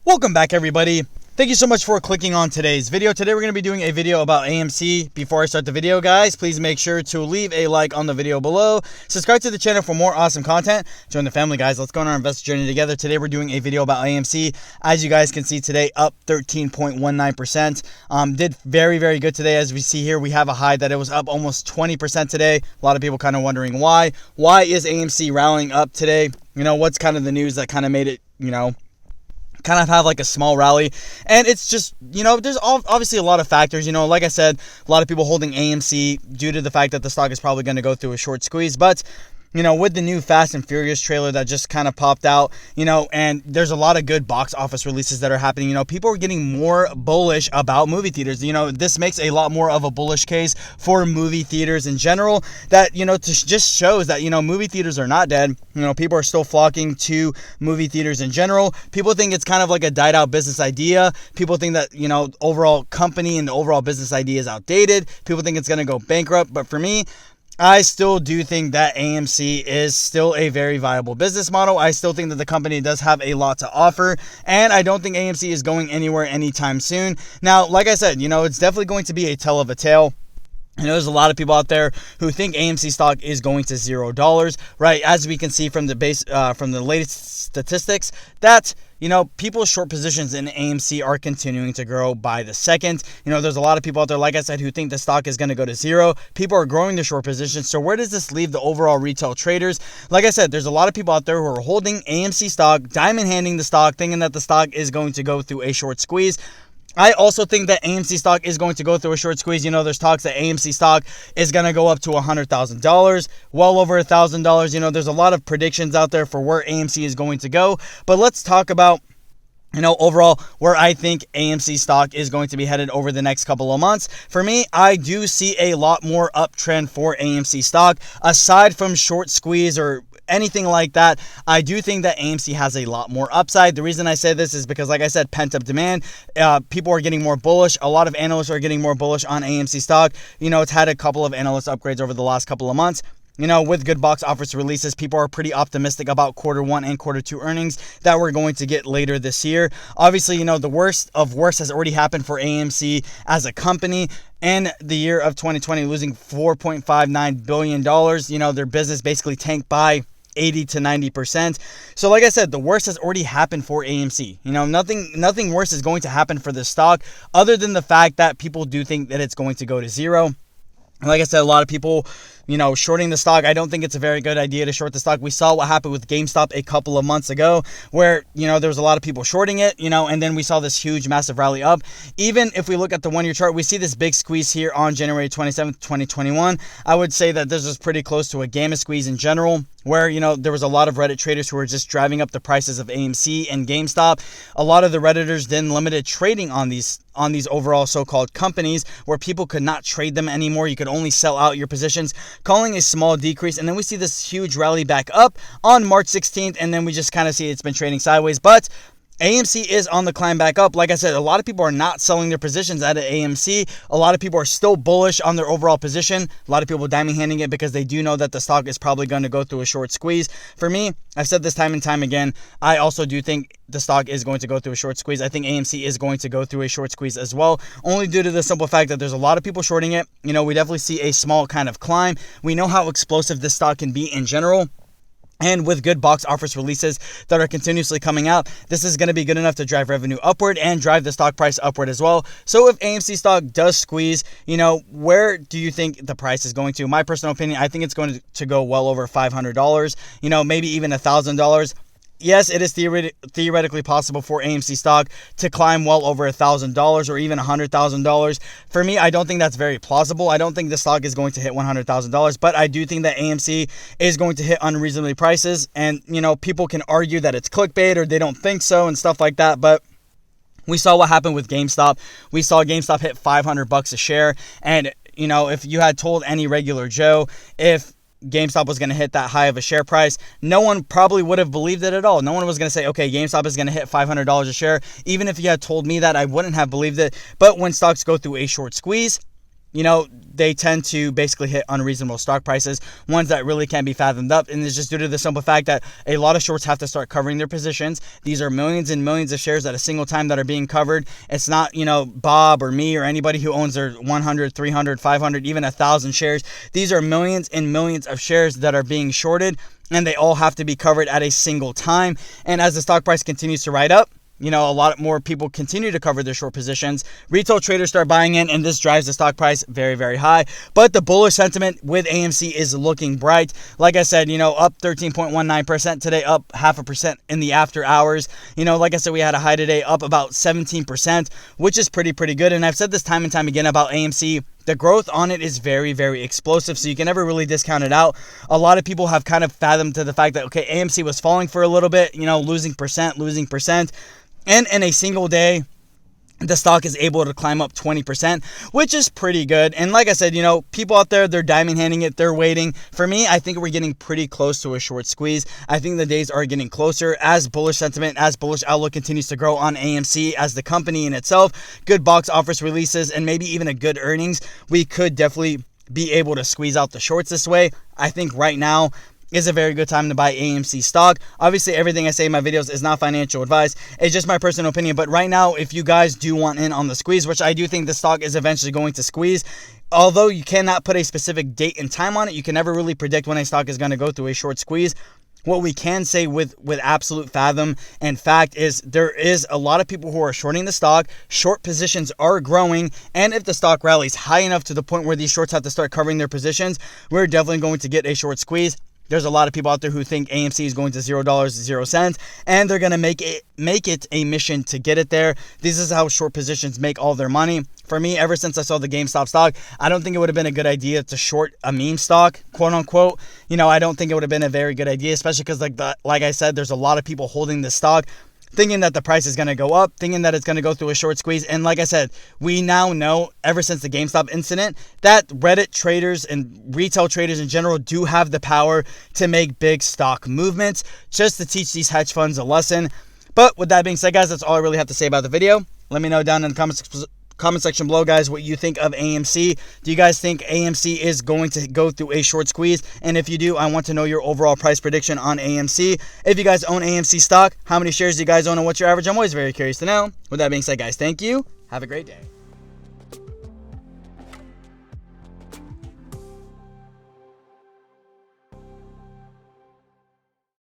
Welcome back, everybody. Thank you so much for clicking on today's video. Today we're going to be doing a video about AMC. Before I start the video, guys, please make sure to leave a like on the video below. Subscribe to the channel for more awesome content. Join the family, guys. Let's go on our investor journey together. Today we're doing a video about AMC. As you guys can see today, up 13.19%. Did very, very good today. As we see here, we have a high that it was up almost 20% today. A lot of people kind of wondering why. Why is AMC rallying up today? What's kind of the news that kind of made it, kind of have like a small rally. And it's just, there's obviously a lot of factors. Like I said, a lot of people holding AMC due to the fact that the stock is probably going to go through a short squeeze. But with the new Fast and Furious trailer that just kind of popped out, and there's a lot of good box office releases that are happening, people are getting more bullish about movie theaters. This makes a lot more of a bullish case for movie theaters in general that, just shows that, movie theaters are not dead. People are still flocking to movie theaters in general. People think it's kind of like a died out business idea. People think that, overall company and the overall business idea is outdated. People think it's going to go bankrupt. But for me, I still do think that AMC is still a very viable business model. I still think that the company does have a lot to offer, and I don't think AMC is going anywhere anytime soon. Now, like I said, it's definitely going to be a tell of a tale. There's a lot of people out there who think AMC stock is going to $0, right? As we can see from the latest statistics, that people's short positions in AMC are continuing to grow by the second. There's a lot of people out there, like I said, who think the stock is going to go to zero. People are growing their short positions. So where does this leave the overall retail traders? Like I said, there's a lot of people out there who are holding AMC stock, diamond handing the stock, thinking that the stock is going to go through a short squeeze. I also think that AMC stock is going to go through a short squeeze. There's talks that AMC stock is going to go up to $100,000, well over $1,000. There's a lot of predictions out there for where AMC is going to go. But let's talk about overall, where I think AMC stock is going to be headed over the next couple of months. For me, I do see a lot more uptrend for AMC stock. Aside from short squeeze or anything like that, I do think that AMC has a lot more upside. The reason I say this is because, like I said, pent-up demand. People are getting more bullish. A lot of analysts are getting more bullish on AMC stock. It's had a couple of analyst upgrades over the last couple of months. With good box office releases, people are pretty optimistic about Q1 and Q2 earnings that we're going to get later this year. Obviously, the worst of worst has already happened for AMC as a company. In the year of 2020, losing $4.59 billion. Their business basically tanked by 80 to 90%. So like I said, the worst has already happened for AMC. Nothing worse is going to happen for this stock other than the fact that people do think that it's going to go to zero. Like I said, a lot of people, shorting the stock. I don't think it's a very good idea to short the stock. We saw what happened with GameStop a couple of months ago where, there was a lot of people shorting it, and then we saw this huge, massive rally up. Even if we look at the one-year chart, we see this big squeeze here on January 27th, 2021. I would say that this was pretty close to a gamma squeeze in general where, there was a lot of Reddit traders who were just driving up the prices of AMC and GameStop. A lot of the Redditors then limited trading on these overall so-called companies where people could not trade them anymore. You could only sell out your positions, calling a small decrease. And then we see this huge rally back up on March 16th. And then we just kind of see it's been trading sideways. But AMC is on the climb back up. Like I said, a lot of people are not selling their positions out of AMC. A lot of people are still bullish on their overall position. A lot of people diamond handing it because they do know that the stock is probably going to go through a short squeeze. For me, I've said this time and time again, I also do think the stock is going to go through a short squeeze. I think AMC is going to go through a short squeeze as well, only due to the simple fact that there's a lot of people shorting it. We definitely see a small kind of climb. We know how explosive this stock can be in general. And with good box office releases that are continuously coming out, this is going to be good enough to drive revenue upward and drive the stock price upward as well. So if AMC stock does squeeze, where do you think the price is going to? My personal opinion, I think it's going to go well over $500, maybe even $1,000. Yes, it is theoretically possible for AMC stock to climb well over $1,000 or even $100,000. For me, I don't think that's very plausible. I don't think the stock is going to hit $100,000, but I do think that AMC is going to hit unreasonably prices. And, people can argue that it's clickbait or they don't think so and stuff like that, but we saw what happened with GameStop. We saw GameStop hit $500 a share. And, if you had told any regular Joe, if GameStop was going to hit that high of a share price, no one probably would have believed it at all. No one was going to say, okay, GameStop is going to hit $500 a share. Even if you had told me that, I wouldn't have believed it. But when stocks go through a short squeeze, they tend to basically hit unreasonable stock prices, ones that really can't be fathomed up. And it's just due to the simple fact that a lot of shorts have to start covering their positions. These are millions and millions of shares at a single time that are being covered. It's not, Bob or me or anybody who owns their 100, 300, 500, even 1,000 shares. These are millions and millions of shares that are being shorted, and they all have to be covered at a single time. And as the stock price continues to ride up, a lot more people continue to cover their short positions. Retail traders start buying in, and this drives the stock price very, very high. But the bullish sentiment with AMC is looking bright. Like I said, up 13.19% today, up 0.5% in the after hours. Like I said, we had a high today, up about 17%, which is pretty good. And I've said this time and time again about AMC. The growth on it is very, very explosive, so you can never really discount it out. A lot of people have kind of fathomed to the fact that, okay, AMC was falling for a little bit, losing percent. And in a single day, the stock is able to climb up 20%, which is pretty good. And like I said, people out there, they're diamond handing it, they're waiting. For me, I think we're getting pretty close to a short squeeze. I think the days are getting closer as bullish sentiment, as bullish outlook continues to grow on AMC as the company in itself. Good box office releases and maybe even a good earnings. We could definitely be able to squeeze out the shorts this way. I think right now is a very good time to buy AMC stock. Obviously, everything I say in my videos is not financial advice. It's just my personal opinion. But right now, if you guys do want in on the squeeze, which I do think the stock is eventually going to squeeze, although you cannot put a specific date and time on it, you can never really predict when a stock is going to go through a short squeeze. What we can say with absolute fathom and fact is there is a lot of people who are shorting the stock. Short positions are growing, and if the stock rallies high enough to the point where these shorts have to start covering their positions, we're definitely going to get a short squeeze. There's a lot of people out there who think AMC is going to $0.00, and they're going to make it a mission to get it there. This is how short positions make all their money. For me, ever since I saw the GameStop stock, I don't think it would have been a good idea to short a meme stock, quote unquote. I don't think it would have been a very good idea, especially because like I said, there's a lot of people holding this stock, thinking that the price is going to go up, thinking that it's going to go through a short squeeze. And like I said, we now know ever since the GameStop incident that Reddit traders and retail traders in general do have the power to make big stock movements just to teach these hedge funds a lesson. But with that being said, guys, that's all I really have to say about the video. Let me know down in the comment section below, guys, what you think of AMC. Do you guys think AMC is going to go through a short squeeze? And if you do, I want to know your overall price prediction on AMC. If you guys own AMC stock, how many shares do you guys own and what's your average? I'm always very curious to know. With that being said, guys, thank you. Have a great day.